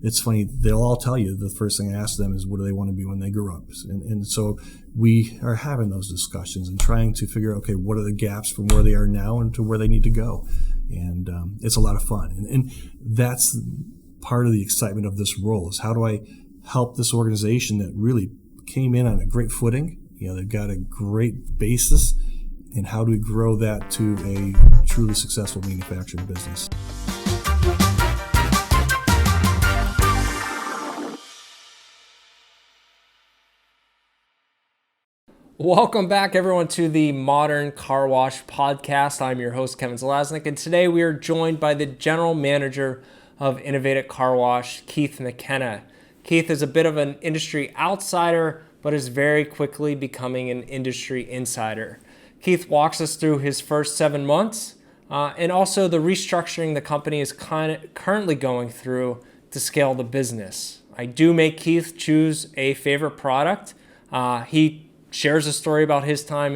it's funny, they'll all tell you the first thing I ask them is what do they want to be when they grow up. And so we are having those discussions and trying to figure out, okay, what are the gaps from where they are now and to where they need to go. And it's a lot of fun. And that's part of the excitement of this role, is how do I help this organization that really came in on a great footing. They've got a great basis, and how do we grow that to a truly successful manufacturing business? Welcome back, everyone, to the Modern Car Wash Podcast. I'm your host, Kevin Zelaznik, and today we are joined by the General Manager of Innovative Car Wash, Keith McKenna. Keith is a bit of an industry outsider, but is very quickly becoming an industry insider. Keith walks us through his first 7 months and also the restructuring the company is currently going through to scale the business. I do make Keith choose a favorite product. He shares a story about his time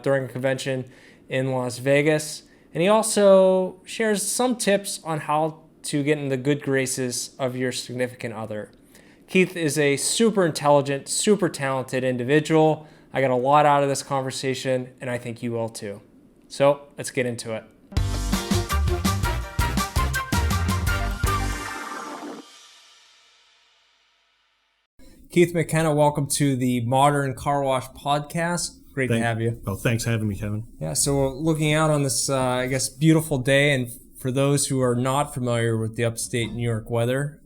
during a convention in Las Vegas, and he also shares some tips on how to get in the good graces of your significant other. Keith is a super intelligent, super talented individual. I got a lot out of this conversation, and I think you will too. So let's get into it. Keith McKenna, welcome to the Modern Car Wash Podcast. Great to have you. Oh, thanks for having me, Kevin. Yeah, so we're looking out on this, beautiful day. And for those who are not familiar with the upstate New York weather,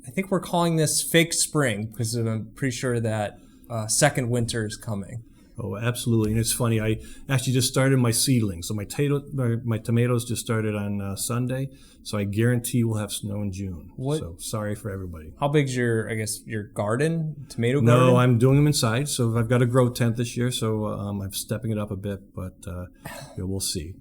I think we're calling this fake spring because I'm pretty sure that second winter is coming. Oh, absolutely. And it's funny, I actually just started my seedlings. So my tomatoes just started on Sunday. So I guarantee we'll have snow in June. What? So sorry for everybody. How big's your garden, tomato garden? No, I'm doing them inside. So I've got a grow tent this year. So I'm stepping it up a bit, but we'll see.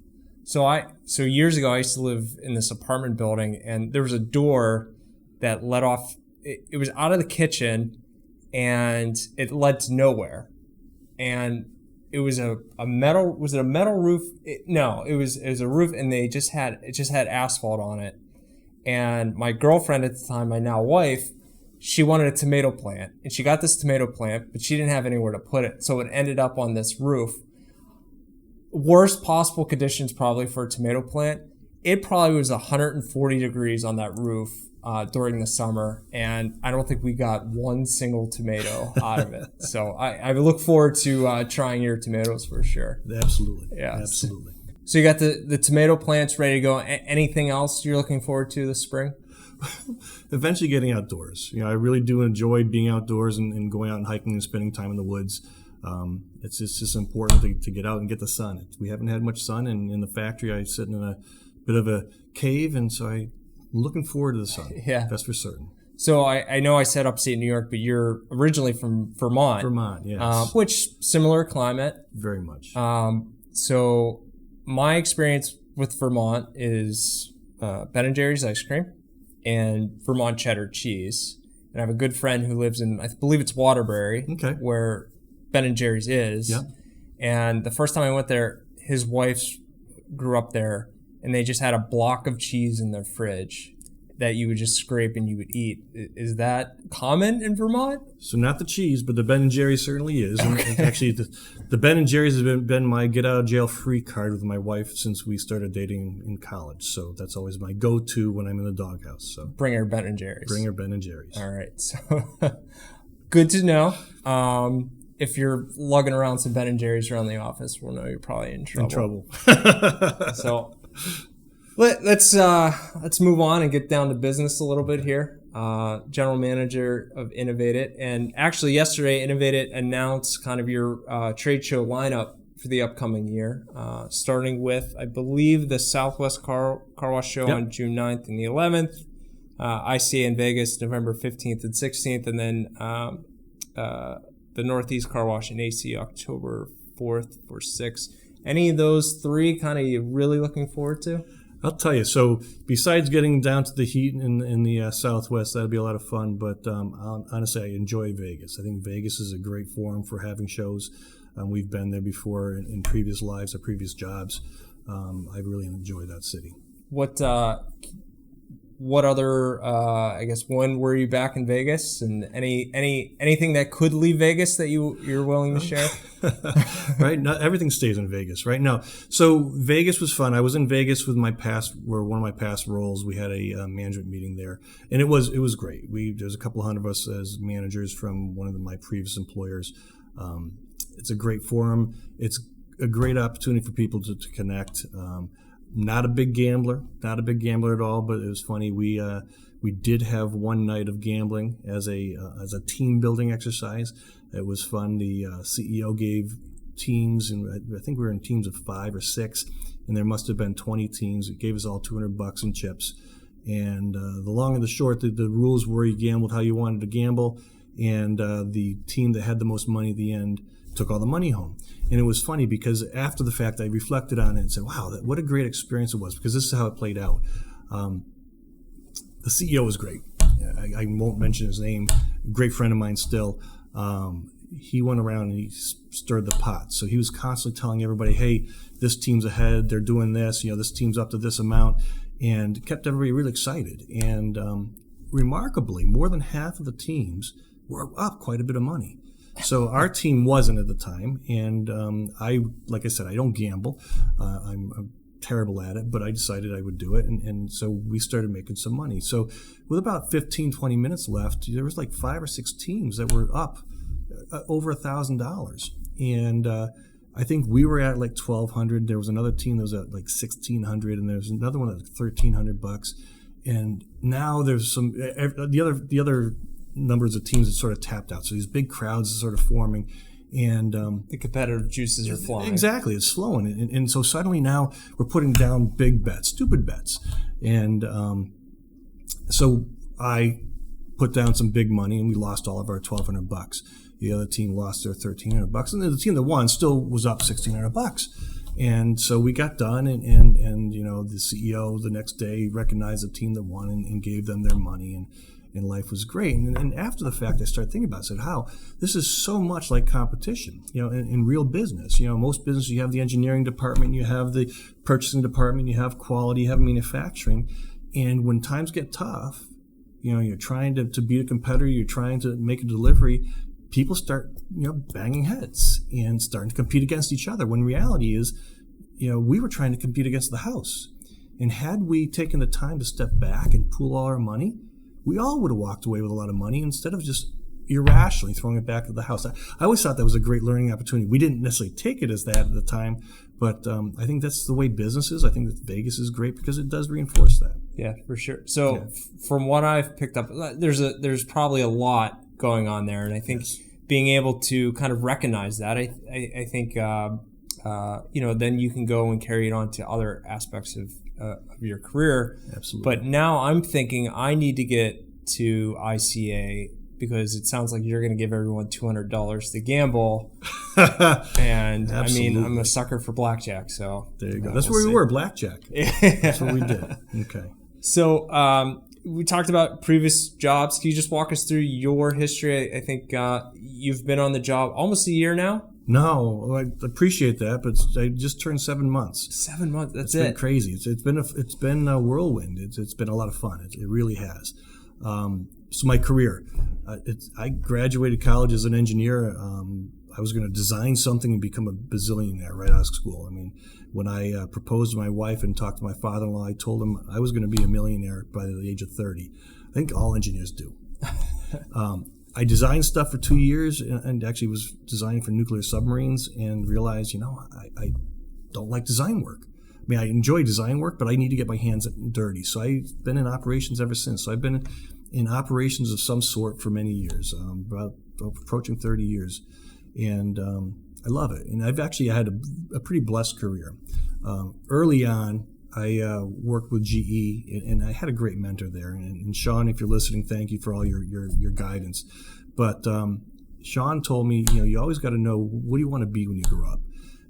So years ago, I used to live in this apartment building, and there was a door that led off. It was out of the kitchen, and it led to nowhere. And it was a metal. Was it a metal roof? No, it was a roof, and it just had asphalt on it. And my girlfriend at the time, my now wife, she wanted a tomato plant, and she got this tomato plant, but she didn't have anywhere to put it, so it ended up on this roof. Worst possible conditions probably for a tomato plant. It probably was 140 degrees on that roof during the summer, and I don't think we got one single tomato out of it. So I look forward to trying your tomatoes for sure. Absolutely. Yeah, absolutely. So you got the tomato plants ready to go. Anything else you're looking forward to this spring? Eventually getting outdoors. I really do enjoy being outdoors and going out and hiking and spending time in the woods. It's just important to get out and get the sun. We haven't had much sun, and in the factory I sit in a bit of a cave, and so I'm looking forward to the sun. Yeah, that's for certain. So I know I said upstate New York, but you're originally from Vermont. Vermont, yes. Which similar climate. Very much. So my experience with Vermont is Ben & Jerry's ice cream and Vermont cheddar cheese. And I have a good friend who lives in, I believe it's Waterbury, okay, where Ben & Jerry's is. Yeah. And the first time I went there, his wife grew up there, and they just had a block of cheese in their fridge that you would just scrape and you would eat. Is that common in Vermont? So not the cheese, but the Ben & Jerry's certainly is. Okay. And actually, the Ben & Jerry's has been my get-out-of-jail-free card with my wife since we started dating in college. So that's always my go-to when I'm in the doghouse. So bring her Ben & Jerry's. Bring her Ben & Jerry's. All right. So good to know. If you're lugging around some Ben & Jerry's around the office, we'll know you're probably in trouble. So let's move on and get down to business a little bit here. General Manager of Innovative, and actually yesterday Innovative announced kind of your trade show lineup for the upcoming year, starting with, I believe, the Southwest Car Wash Show on June 9th and the 11th, ICA in Vegas November 15th and 16th, and then the Northeast Car Wash in AC October 4th or 6th. Any of those three kind of you really looking forward to? I'll tell you. So besides getting down to the heat in the Southwest, that'll be a lot of fun. But honestly, I enjoy Vegas. I think Vegas is a great forum for having shows. We've been there before in previous lives or previous jobs. I really enjoy that city. What what other, I guess, when were you back in Vegas, and anything that could leave Vegas that you're willing to share? Right. Not everything stays in Vegas, right? No. So Vegas was fun. I was in Vegas with one of my past roles. We had a management meeting there, and it was great. There's a couple hundred of us as managers from one of my previous employers. It's a great forum. It's a great opportunity for people to connect. Not a big gambler at all, but it was funny. We did have one night of gambling as a team building exercise. It was fun. The CEO gave teams, and I think we were in teams of 5 or 6, and there must have been 20 teams. It gave us all $200 in chips. And the long and the short, the rules were you gambled how you wanted to gamble, and the team that had the most money at the end took all the money home. And it was funny because after the fact, I reflected on it and said, wow, what a great experience it was, because this is how it played out. The CEO was great. I won't mention his name. Great friend of mine still. He went around and he stirred the pot. So he was constantly telling everybody, hey, this team's ahead. They're doing this. This team's up to this amount. And kept everybody really excited. And remarkably, more than half of the teams were up quite a bit of money. So our team wasn't at the time, and like I said, I don't gamble. I'm terrible at it, but I decided I would do it, and so we started making some money. So with about 15, 20 minutes left, there was like 5 or 6 teams that were up over $1,000, and I think we were at like $1,200. There was another team that was at like $1,600, and there was another one at $1,300. And now there's the other numbers of teams that sort of tapped out. So these big crowds are sort of forming, and the competitive juices are flowing. Exactly, it's flowing, and so suddenly now we're putting down big bets, stupid bets, and so I put down some big money, and we lost all of our $1,200. The other team lost their $1,300, and the team that won still was up $1,600. And so we got done, and the CEO the next day recognized the team that won and gave them their money, and life was great. And after the fact, I started thinking about it. I said, how this is so much like competition, in real business. Most business, you have the engineering department, you have the purchasing department, you have quality, you have manufacturing. And when times get tough, you're trying to beat a competitor, you're trying to make a delivery, people start, banging heads and starting to compete against each other. When reality is, we were trying to compete against the house. And had we taken the time to step back and pool all our money, we all would have walked away with a lot of money instead of just irrationally throwing it back at the house. I always thought that was a great learning opportunity. We didn't necessarily take it as that at the time, but I think that's the way business is. I think that Vegas is great because it does reinforce that. Yeah, for sure. So from what I've picked up, there's probably a lot going on there, and I think being able to kind of recognize that, I think then you can go and carry it on to other aspects of your career. Absolutely. But now I'm thinking I need to get to ICA because it sounds like you're going to give everyone $200 to gamble. And Absolutely. I mean, I'm a sucker for blackjack. So there you go. That's where we were, blackjack. That's what we did. Okay. So we talked about previous jobs. Can you just walk us through your history? I think you've been on the job almost a year now. No, I appreciate that, but I just turned 7 months. 7 months, that's it. It's been crazy. It's been a whirlwind. It's been a lot of fun. It really has. So my career, I graduated college as an engineer. I was going to design something and become a bazillionaire right out of school. I mean, when I proposed to my wife and talked to my father-in-law, I told him I was going to be a millionaire by the age of 30. I think all engineers do. I designed stuff for 2 years and actually was designing for nuclear submarines and realized, I don't like design work. I mean, I enjoy design work, but I need to get my hands dirty. So I've been in operations ever since. So I've been in operations of some sort for many years, about approaching 30 years. And I love it. And I've actually had a pretty blessed career. Early on, I worked with GE, and I had a great mentor there. And Sean, if you're listening, thank you for all your guidance. But Sean told me, you always got to know, what do you want to be when you grow up?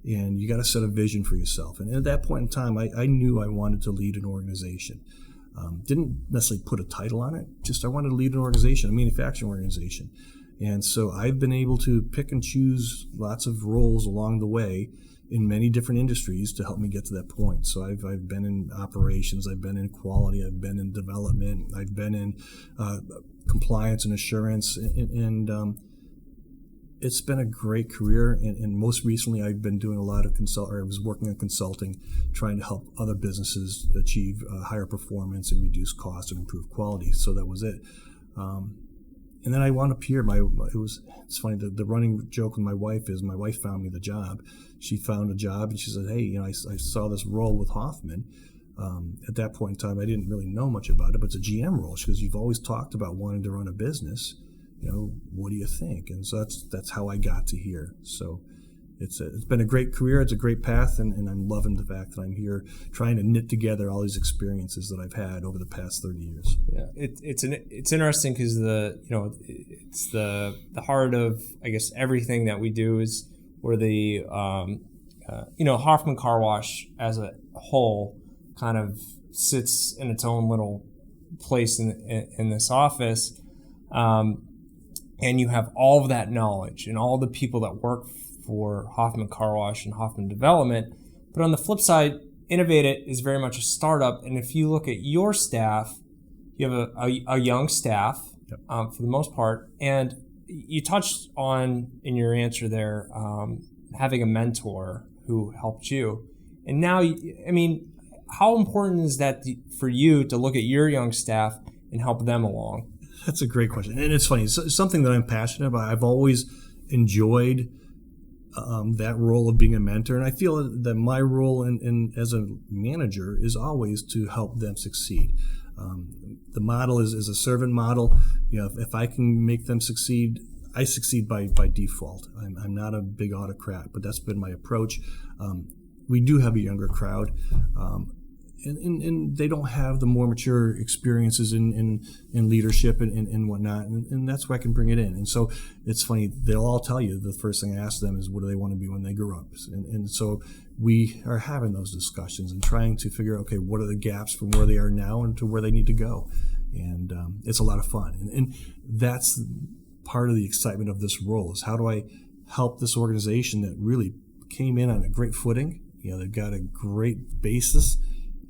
And you got to set a vision for yourself. And at that point in time, I knew I wanted to lead an organization. Didn't necessarily put a title on it, just I wanted to lead an organization, a manufacturing organization. And so I've been able to pick and choose lots of roles along the way in many different industries to help me get to that point. So I've been in operations, I've been in quality, I've been in development, I've been in compliance and assurance, and it's been a great career. And most recently, I've been doing a lot of I was working on consulting, trying to help other businesses achieve higher performance and reduce costs and improve quality. So that was it. And then I wound up here. It's funny. The running joke with my wife is my wife found me the job. She found a job and she said, "Hey, I saw this role with Hoffman." At that point in time, I didn't really know much about it, but it's a GM role. She goes, "You've always talked about wanting to run a business. What do you think?" And so that's how I got to here. So it's been a great career. It's a great path, and I'm loving the fact that I'm here trying to knit together all these experiences that I've had over the past 30 years. Yeah, it's interesting because it's the heart of, I guess, everything that we do is where the Hoffman Car Wash as a whole kind of sits in its own little place in this office. And you have all of that knowledge and all the people that work for Hoffman Car Wash and Hoffman Development. But on the flip side, Innovate It is very much a startup. And if you look at your staff, you have a young staff, yep, for the most part. And you touched on, in your answer there, having a mentor who helped you. And now, how important is that for you to look at your young staff and help them along? That's a great question. And it's funny. It's something that I'm passionate about. I've always enjoyed that role of being a mentor. And I feel that my role as a manager is always to help them succeed. The model is a servant model. If I can make them succeed, I succeed by default. I'm not a big autocrat, but that's been my approach. We do have a younger crowd. And they don't have the more mature experiences in leadership and whatnot, and that's where I can bring it in. And so it's funny, they'll all tell you the first thing I ask them is, what do they want to be when they grow up? And so we are having those discussions and trying to figure out, okay, what are the gaps from where they are now and to where they need to go? And it's a lot of fun. And that's part of the excitement of this role, is how do I help this organization that really came in on a great footing? They've got a great basis.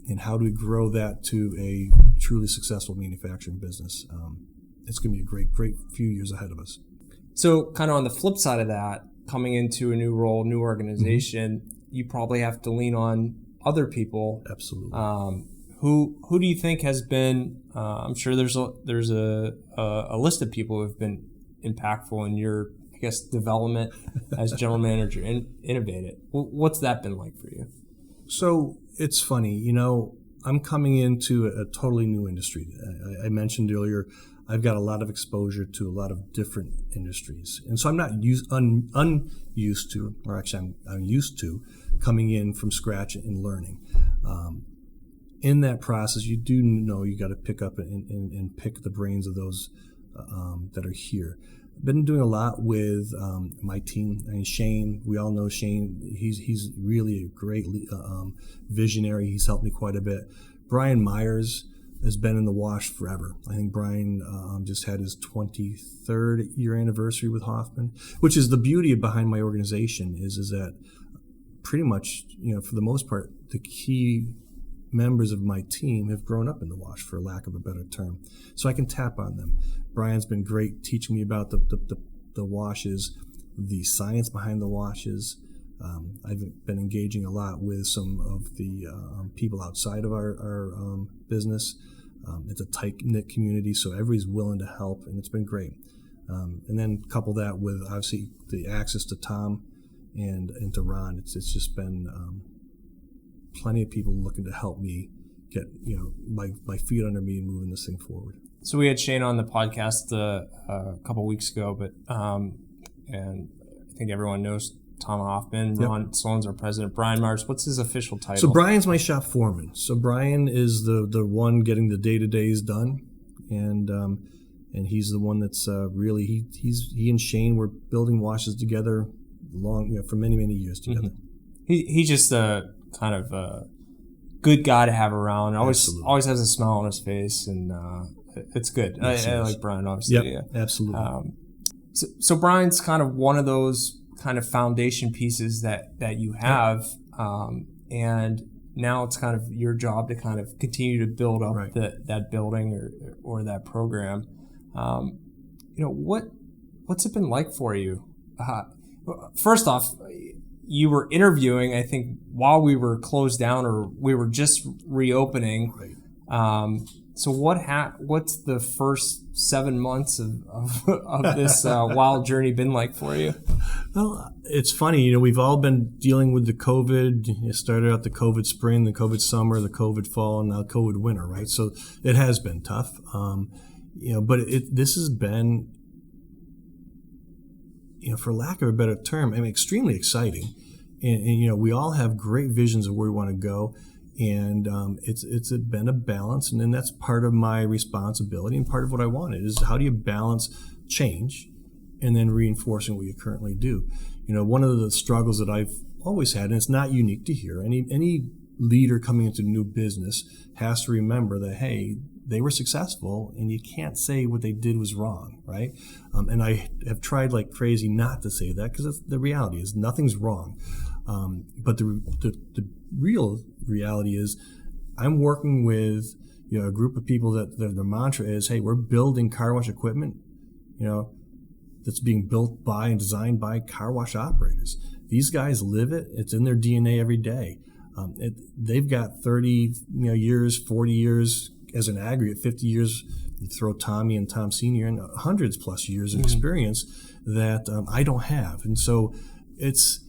And how do we grow that to a truly successful manufacturing business? It's going to be a great few years ahead of us. So kind of on the flip side of that, coming into a new role, new organization, you probably have to lean on other people. Absolutely. Who do you think has been, I'm sure there's a list of people who have been impactful in your, I guess, development as general manager and Innovate It. What's that been like for you? So it's funny, I'm coming into a totally new industry. I mentioned earlier, I've got a lot of exposure to a lot of different industries. And so I'm not unused to, or actually I'm used to coming in from scratch and learning. In that process, you do know you got to pick up and pick the brains of those that are here. I've been doing a lot with my team. Shane, we all know Shane. He's really a great visionary. He's helped me quite a bit. Brian Myers has been in the wash forever. I think Brian just had his 23rd year anniversary with Hoffman, which is the beauty behind my organization is that pretty much, for the most part, the key members of my team have grown up in the wash, for lack of a better term. So I can tap on them. Brian's been great teaching me about the washes, the science behind the washes. I've been engaging a lot with some of the people outside of our business. It's a tight-knit community, so everybody's willing to help, and it's been great. And then couple that with, obviously, the access to Tom and to Ron. It's just been plenty of people looking to help me get my feet under me and moving this thing forward. So we had Shane on the podcast a couple weeks ago, but and I think everyone knows Tom Hoffman. Yep. Ron Sloan's our president. Brian Myers, what's his official title? So Brian's my shop foreman. So Brian is the one getting the day-to-days done, and he's the one that's really he and Shane were building washes together for many years together. Mm-hmm. He's just a kind of a good guy to have around. Always has a smile on his face, and it's good. Yes, I like Brian, obviously. Yep, yeah, absolutely. So Brian's kind of one of those kind of foundation pieces that you have, and now it's kind of your job to kind of continue to build up that building or that program. What's it been like for you? First off, you were interviewing, I think, while we were closed down or we were just reopening. Right. So what's the first 7 months of this wild journey been like for you? Well, it's funny, we've all been dealing with the COVID. It started out the COVID spring, the COVID summer, the COVID fall, and now COVID winter, right? So it has been tough. But this has been, for lack of a better term, extremely exciting. And we all have great visions of where we want to go. And it's been a balance, and then that's part of my responsibility and part of what I wanted is how do you balance change and then reinforcing what you currently do. One of the struggles that I've always had, and it's not unique to here, any leader coming into new business has to remember that, hey, they were successful, and you can't say what they did was wrong, right? And I have tried like crazy not to say that because the reality is nothing's wrong. But the real reality is I'm working with a group of people that their mantra is, hey, we're building car wash equipment, that's being built by and designed by car wash operators. These guys live it. It's in their DNA every day. They've got 30 years, 40 years as an aggregate, 50 years. You throw Tommy and Tom Sr. and hundreds plus years of experience that I don't have. And so it's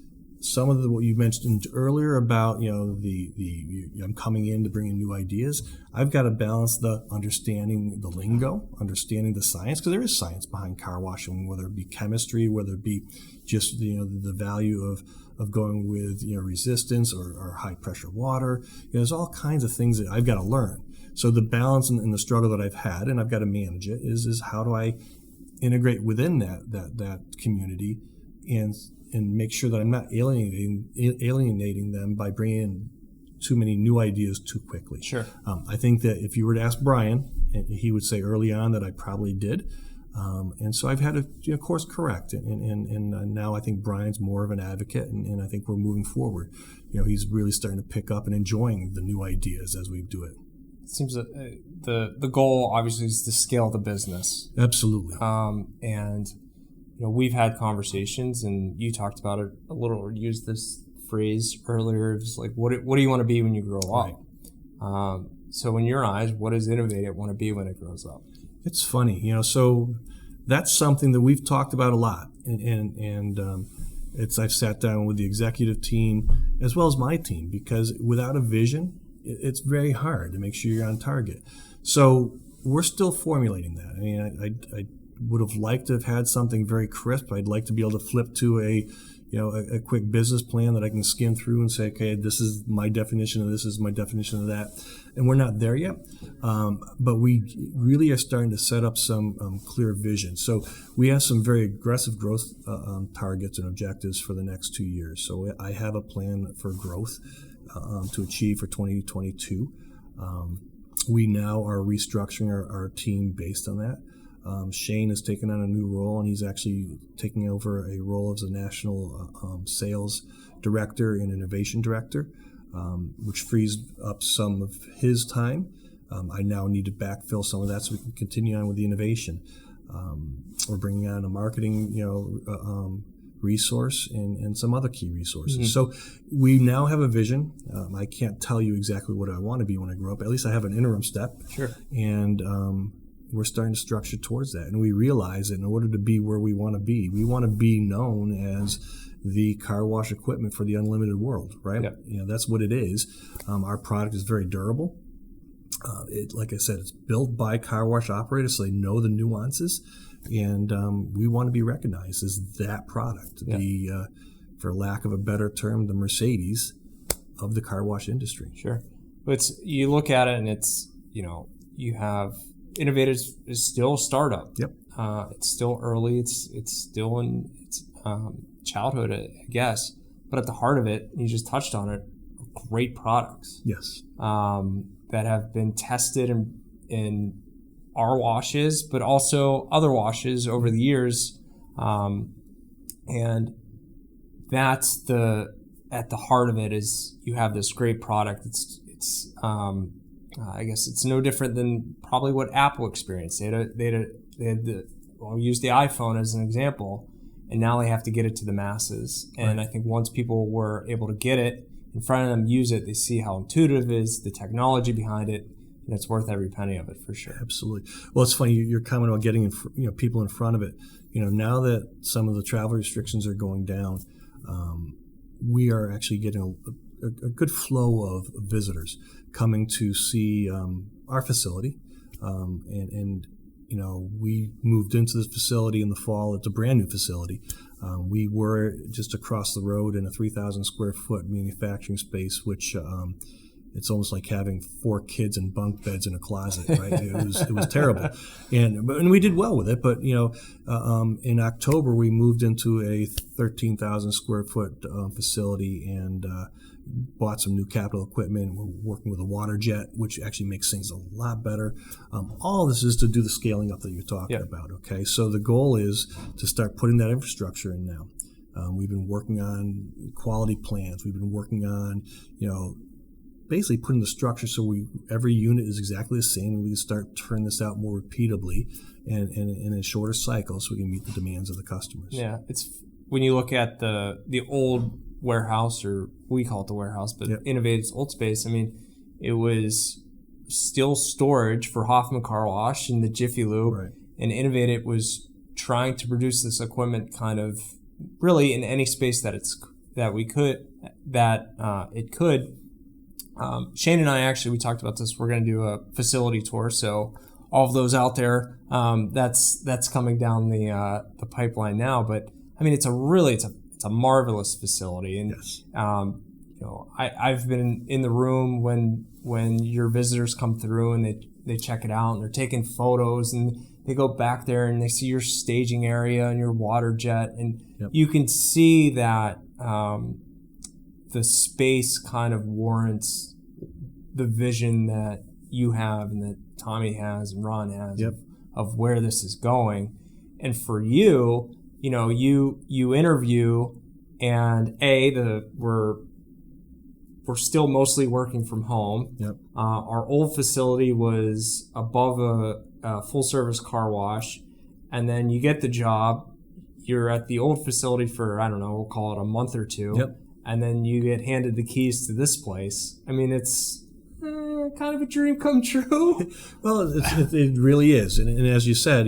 some of what you mentioned earlier about, I'm coming in to bring in new ideas. I've got to balance the understanding the lingo, understanding the science, because there is science behind car washing, whether it be chemistry, whether it be just, the value of going with, resistance or high pressure water. There's all kinds of things that I've got to learn. So the balance and the struggle that I've had, and I've got to manage it, is how do I integrate within that community and make sure that I'm not alienating them by bringing in too many new ideas too quickly. Sure. I think that if you were to ask Brian, he would say early on that I probably did. And so I've had to, course correct. And now I think Brian's more of an advocate, and I think we're moving forward. He's really starting to pick up and enjoying the new ideas as we do it. It seems that the goal obviously is to scale the business. Absolutely. And we've had conversations, and you talked about it a little, or used this phrase earlier. It's like, what do you want to be when you grow up? Right. So in your eyes, what does Innovative want to be when it grows up? It's funny, so that's something that we've talked about a lot. And I've sat down with the executive team as well as my team, because without a vision, it's very hard to make sure you're on target. So we're still formulating that. I would have liked to have had something very crisp. I'd like to be able to flip to a quick business plan that I can skim through and say, okay, this is my definition of this is my definition of that. And we're not there yet, but we really are starting to set up some clear vision. So we have some very aggressive growth targets and objectives for the next 2 years. So I have a plan for growth to achieve for 2022. We now are restructuring our team based on that. Shane has taken on a new role, and he's actually taking over a role as a national sales director and innovation director, which frees up some of his time. I now need to backfill some of that so we can continue on with the innovation. We're bringing on a marketing, resource and some other key resources. Mm-hmm. So we now have a vision. I can't tell you exactly what I want to be when I grow up. At least I have an interim step. Sure. And we're starting to structure towards that. And we realize that in order to be where we want to be known as the car wash equipment for the unlimited world, right? Yep. That's what it is. Our product is very durable. Like I said, it's built by car wash operators, so they know the nuances. And we want to be recognized as that product, yep. For lack of a better term, the Mercedes of the car wash industry. Sure. But you look at it and it's, you have Innovative is still a startup. Yep. It's still early. It's still in its childhood, I guess. But at the heart of it, you just touched on it, great products. Yes. That have been tested in our washes, but also other washes over the years. And that's at the heart of it is you have this great product. It's I guess it's no different than probably what Apple experienced. We'll use the iPhone as an example, and now they have to get it to the masses. And I think once people were able to get it in front of them, use it, they see how intuitive it is, the technology behind it, and it's worth every penny of it for sure. Absolutely. Well, it's funny your comment about getting people in front of it. Now that some of the travel restrictions are going down, we are actually getting a good flow of visitors coming to see our facility, and we moved into this facility in the fall. It's a brand new facility. We were just across the road in a 3,000 square foot manufacturing space, which it's almost like having 4 kids in bunk beds in a closet, right? It was terrible, and we did well with it. But in October we moved into a 13,000 square foot facility and bought some new capital equipment. We're working with a water jet, which actually makes things a lot better. All this is to do the scaling up that you're talking about. Okay, so the goal is to start putting that infrastructure in now. We've been working on quality plans. We've been working on basically putting the structure so every unit is exactly the same, and we can start turning this out more repeatably and in a shorter cycle so we can meet the demands of the customers. Yeah, it's when you look at the old warehouse, or we call it the warehouse, but Innovated's old space, I mean, it was still storage for Hoffman Car Wash and the Jiffy Lube, and Innovated was trying to produce this equipment kind of really in any space that it could. Shane and I actually, we talked about this. We're going to do a facility tour, so all of those out there, that's coming down the pipeline now. But I mean, it's a marvelous facility, and I've been in the room when your visitors come through and they check it out and they're taking photos and they go back there and they see your staging area and your water jet, and you can see that the space kind of warrants the vision that you have and that Tommy has and Ron has of where this is going. And for you, you interview, and we're still mostly working from home. Our old facility was above a full service car wash, and then you get the job. You're at the old facility for, I don't know, we'll call it a month or two. And then you get handed the keys to this place. I mean, it's kind of a dream come true. Well, it really is. And as you said,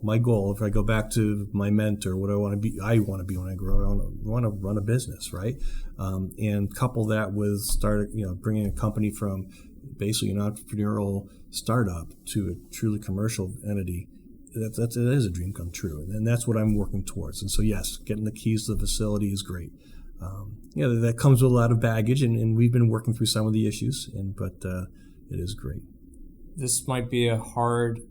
my goal, if I go back to my mentor, what I want to be when I grow, I want to run a business, right? And couple that with bringing a company from basically an entrepreneurial startup to a truly commercial entity. That is a dream come true, and that's what I'm working towards. And so, yes, getting the keys to the facility is great. That comes with a lot of baggage, and we've been working through some of the issues, but it is great. This might be a hard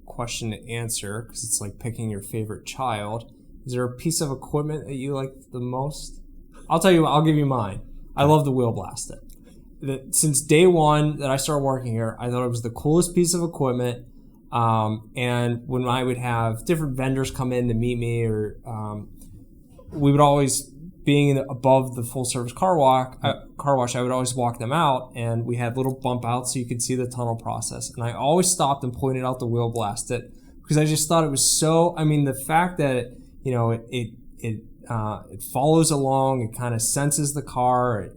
question to answer because it's like picking your favorite child. Is there a piece of equipment that you like the most? I'll tell you what, I'll give you mine. I love the wheel blaster. Since day one that I started working here, I thought it was the coolest piece of equipment. And when I would have different vendors come in to meet me, or we would always, being above the full service car wash, I would always walk them out, and we had little bump outs so you could see the tunnel process. And I always stopped and pointed out the wheel blast because I just thought it was so. I mean, the fact that it follows along, it kind of senses the car.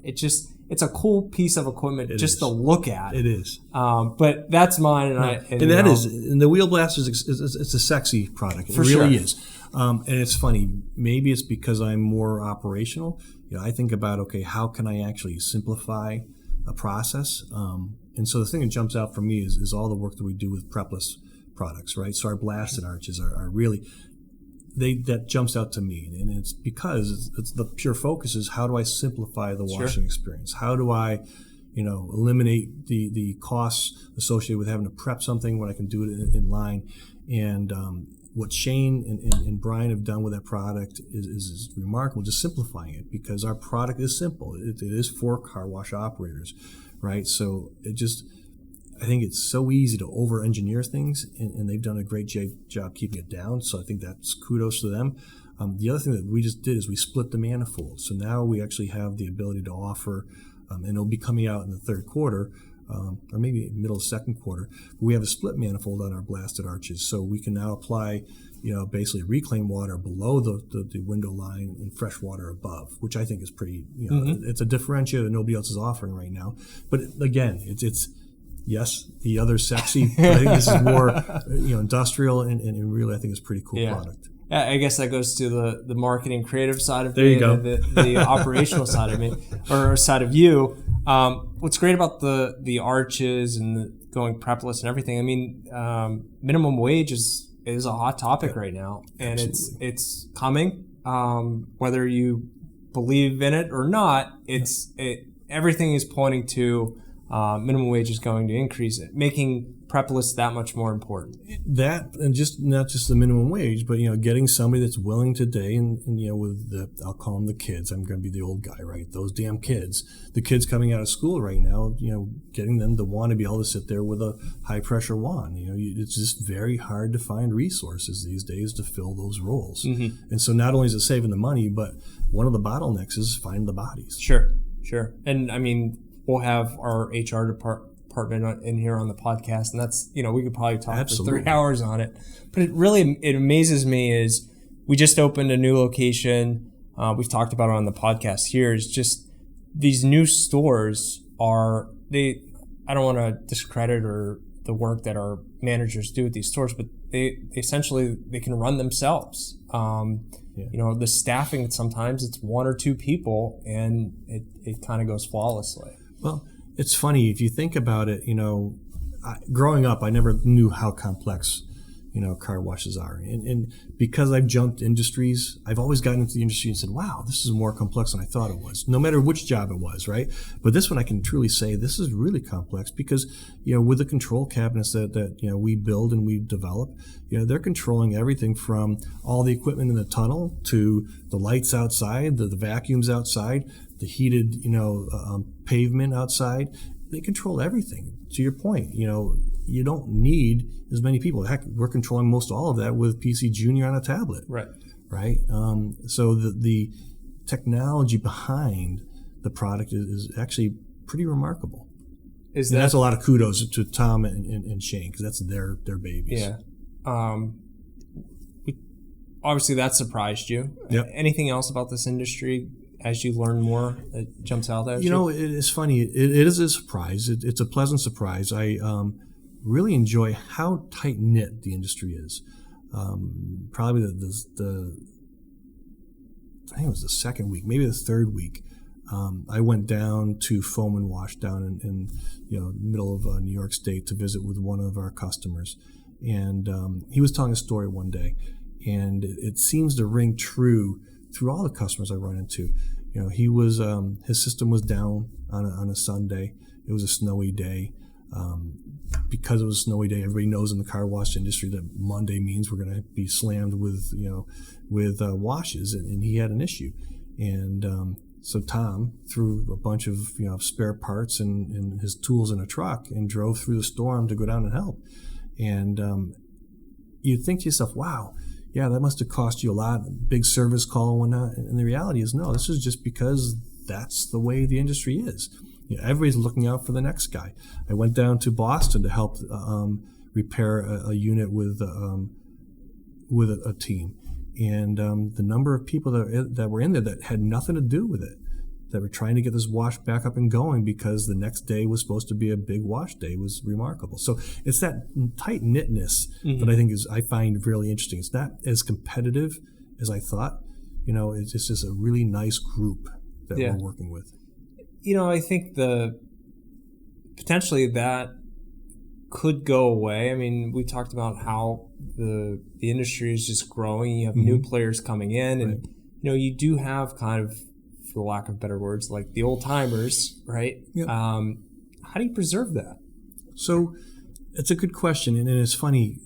It's a cool piece of equipment to look at. It is. But that's mine, and the wheel blaster it's a sexy product. It really is. And it's funny. Maybe it's because I'm more operational. I think about, how can I actually simplify a process? And so the thing that jumps out for me is all the work that we do with prepless products, right? So our blasted arches are really. That jumps out to me, and it's because it's the pure focus is how do I simplify the washing experience? How do I, eliminate the costs associated with having to prep something when I can do it in line? And what Shane and Brian have done with that product is remarkable, just simplifying it, because our product is simple. It is for car wash operators, right? So I think it's so easy to over-engineer things, and they've done a great job keeping it down. So I think that's kudos to them. The other thing that we just did is we split the manifold. So now we actually have the ability to offer, and it'll be coming out in the third quarter, or maybe middle of second quarter. But we have a split manifold on our blasted arches, so we can now apply, basically reclaimed water below the window line and fresh water above, which I think is pretty, it's a differentiator that nobody else is offering right now. But again, it's yes, the other sexy, but I think this is more, industrial and really I think it's a pretty cool product. Yeah, I guess that goes to the marketing creative side of there you go. And the operational side of me, or side of you. What's great about the arches and the going prepless and everything, I mean, minimum wage is a hot topic right now, and Absolutely. it's coming. Whether you believe in it or not, everything is pointing to minimum wage is going to increase it, making prepless that much more important. That, and just not just the minimum wage, but getting somebody that's willing today, and with I'll call them the kids. I'm going to be the old guy, right? Those damn kids. The kids coming out of school right now, getting them to want to be able to sit there with a high pressure wand. It's just very hard to find resources these days to fill those roles. Mm-hmm. And so not only is it saving the money, but one of the bottlenecks is finding the bodies. Sure. And I mean, we'll have our HR department in here on the podcast, and that's, we could probably talk Absolutely. for 3 hours on it. But it amazes me is we just opened a new location. We've talked about it on the podcast here. Is just these new stores I don't want to discredit or the work that our managers do at these stores, but they essentially can run themselves. The staffing, sometimes it's 1 or 2 people, and it kind of goes flawlessly. Well, it's funny if you think about it. Growing up, I never knew how complex, car washes are, and because I've jumped industries, I've always gotten into the industry and said, "Wow, this is more complex than I thought it was." No matter which job it was, right? But this one, I can truly say this is really complex because, with the control cabinets that we build and we develop, they're controlling everything from all the equipment in the tunnel to the lights outside, the vacuums outside, the heated, pavement outside. They control everything. To your point, you don't need as many people. Heck, we're controlling most all of that with PC Junior on a tablet. Right. So the technology behind the product is actually pretty remarkable. That's a lot of kudos to Tom and Shane, because that's their babies. Yeah. Obviously, that surprised you. Yep. Anything else about this industry as you learn more that jumps out at you? It's funny. It is a surprise. It's a pleasant surprise. I really enjoy how tight-knit the industry is. Probably the I think it was the second week, maybe the third week. I went down to Foam and Wash down in middle of New York State to visit with one of our customers, and he was telling a story one day, and it seems to ring true through all the customers I run into. He was his system was down on a Sunday. It was a snowy day. Because it was a snowy day, everybody knows in the car wash industry that Monday means we're going to be slammed with washes, and he had an issue, and so Tom threw a bunch of spare parts and his tools in a truck and drove through the storm to go down and help. And you'd think to yourself, wow, yeah, that must have cost you a lot, big service call and whatnot. And the reality is, no, this is just because that's the way the industry is. Everybody's looking out for the next guy. I went down to Boston to help repair a unit with a team, and the number of people that were in there that had nothing to do with it, that were trying to get this wash back up and going because the next day was supposed to be a big wash day, was remarkable. So it's that tight-knitness that I find really interesting. It's not as competitive as I thought. It's just a really nice group that we're working with. I think potentially that could go away. I mean, we talked about how the industry is just growing. You have new players coming in, and you do have kind of, for lack of better words, like the old timers, right? Yep. How do you preserve that? So it's a good question, and it's funny.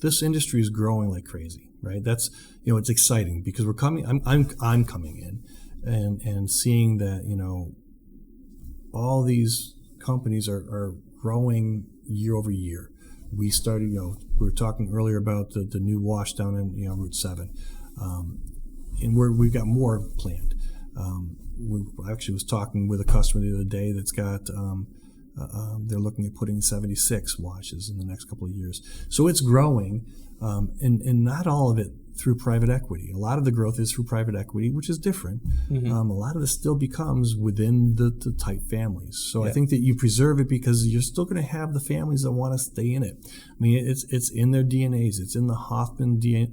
This industry is growing like crazy, right? That's it's exciting because we're coming. I'm coming in and seeing that all these companies are growing year over year. We started, we were talking earlier about the new wash down in Route 7. and we've got more planned. We actually was talking with a customer the other day that's got. They're looking at putting 76 washes in the next couple of years. So it's growing, and not all of it through private equity. A lot of the growth is through private equity, which is different. A lot of this still becomes within the tight families. So I think that you preserve it because you're still going to have the families that want to stay in it. I mean, it's in their DNAs. It's in the Hoffman DNA.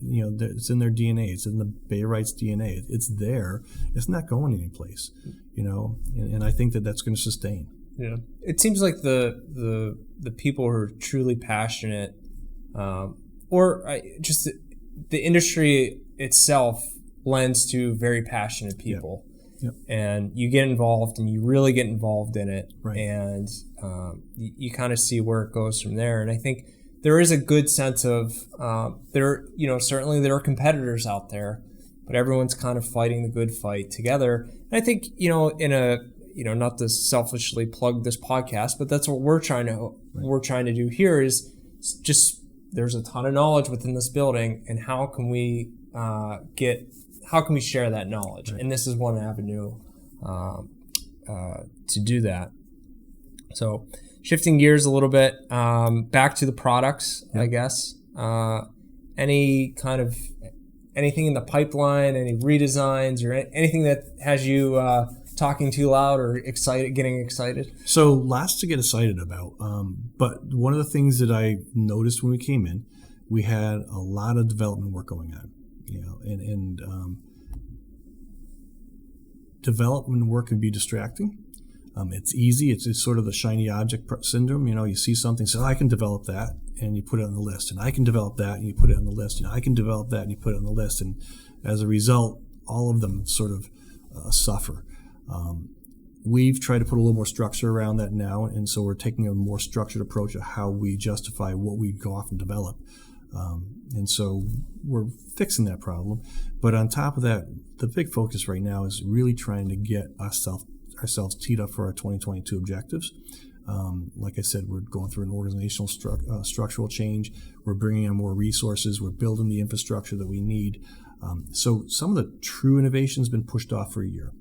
It's in their DNA. It's in the Bayrights DNA. It's there. It's not going anyplace. And I think that that's going to sustain. Yeah, it seems like the people who are truly passionate, just the industry itself lends to very passionate people. Yep. And you get involved, and you really get involved in it, right. And you kind of see where it goes from there. And I think there is a good sense of certainly there are competitors out there, but everyone's kind of fighting the good fight together. And I think not to selfishly plug this podcast, but that's what we're trying to do here is just there's a ton of knowledge within this building, and how can we share that knowledge? Right. And this is one avenue to do that. So shifting gears a little bit, back to the products, I guess. Anything in the pipeline, any redesigns or anything that has you talking too loud or getting excited? So lots to get excited about. But one of the things that I noticed when we came in, we had a lot of development work going on, and development work can be distracting. It's easy. It's sort of the shiny object syndrome. You see something, say, I can develop that, and you put it on the list. And I can develop that, and you put it on the list. And I can develop that, and you put it on the list. And as a result, all of them sort of suffer. We've tried to put a little more structure around that now, and so we're taking a more structured approach of how we justify what we go off and develop. And so we're fixing that problem. But on top of that, the big focus right now is really trying to get ourselves teed up for our 2022 objectives. Like I said, we're going through an organizational structural change. We're bringing in more resources. We're building the infrastructure that we need. So some of the true innovation has been pushed off for a year.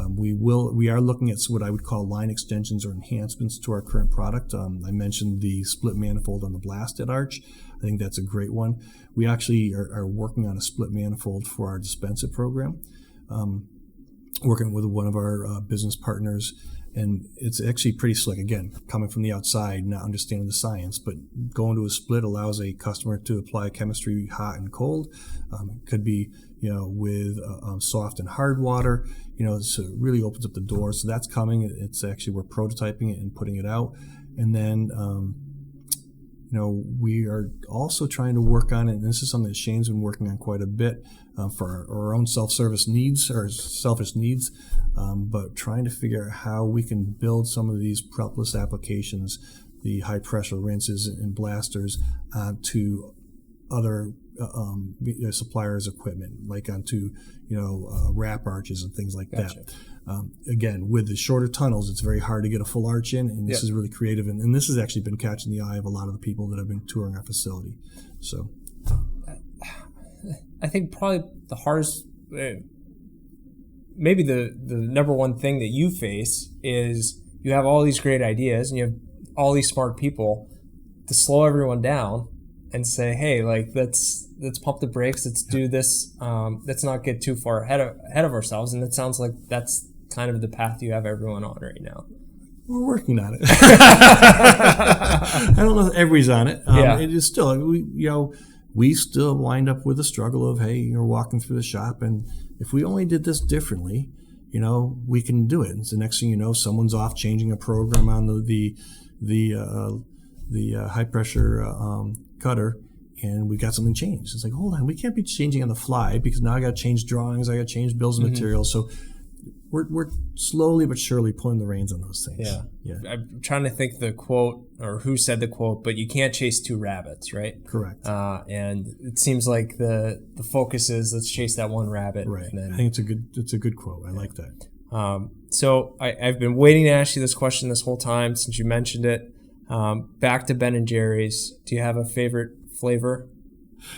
We are looking at what I would call line extensions or enhancements to our current product. I mentioned the split manifold on the blasted arch. I think that's a great one. We actually are working on a split manifold for our dispenser program, working with one of our business partners. And it's actually pretty slick. Again, coming from the outside, not understanding the science, but going to a split allows a customer to apply chemistry hot and cold. It could be, with soft and hard water. So it really opens up the door. So that's coming. It's actually, we're prototyping it and putting it out. And then, we are also trying to work on it. And this is something that Shane's been working on quite a bit for our own self-service needs or selfish needs. But trying to figure out how we can build some of these prepless applications, the high pressure rinses and blasters, onto other suppliers' equipment, like onto wrap arches and things like that. Again, with the shorter tunnels, it's very hard to get a full arch in, and this is really creative. And this has actually been catching the eye of a lot of the people that have been touring our facility. So, I think probably the hardest. Maybe the number one thing that you face is you have all these great ideas and you have all these smart people to slow everyone down and say, hey, let's pump the brakes, let's do this, let's not get too far ahead of ourselves. And it sounds like that's kind of the path you have everyone on right now. We're working on it. I don't know if everybody's on it. It is still, we still wind up with a struggle of, hey, you're walking through the shop, and if we only did this differently, we can do it. And so the next thing you know, someone's off changing a program on the high pressure cutter, and we got something changed. It's like, hold on, we can't be changing on the fly because now I got to change drawings, I got to change bills of materials. So we're slowly but surely pulling the reins on those things. Yeah. I'm trying to think the quote or who said the quote, but you can't chase two rabbits, right? Correct. And it seems like the focus is let's chase that one rabbit. Right. And then, I think it's a good quote. I like that. So I've been waiting to ask you this question this whole time since you mentioned it. Back to Ben and Jerry's. Do you have a favorite flavor?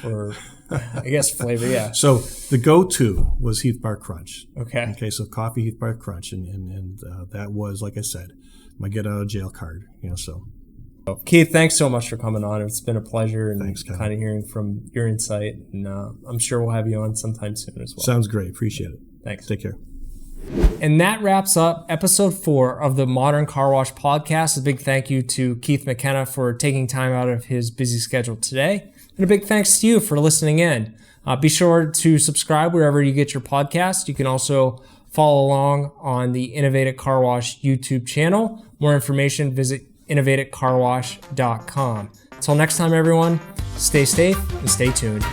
or I guess flavor, yeah. So the go-to was Heath Bar Crunch. Okay. Okay, so coffee Heath Bar Crunch, and that was, like I said, my get out of jail card. So. Keith, thanks so much for coming on. It's been a pleasure and Thanks, Kevin. kind of hearing from your insight. And I'm sure we'll have you on sometime soon as well. Sounds great. Appreciate it. Thanks. Take care. And that wraps up episode 4 of the Modern Car Wash podcast. A big thank you to Keith McKenna for taking time out of his busy schedule today. And a big thanks to you for listening in. Be sure to subscribe wherever you get your podcast. You can also follow along on the Innovative Car Wash YouTube channel. More information, visit innovativecarwash.com. Until next time, everyone, stay safe and stay tuned.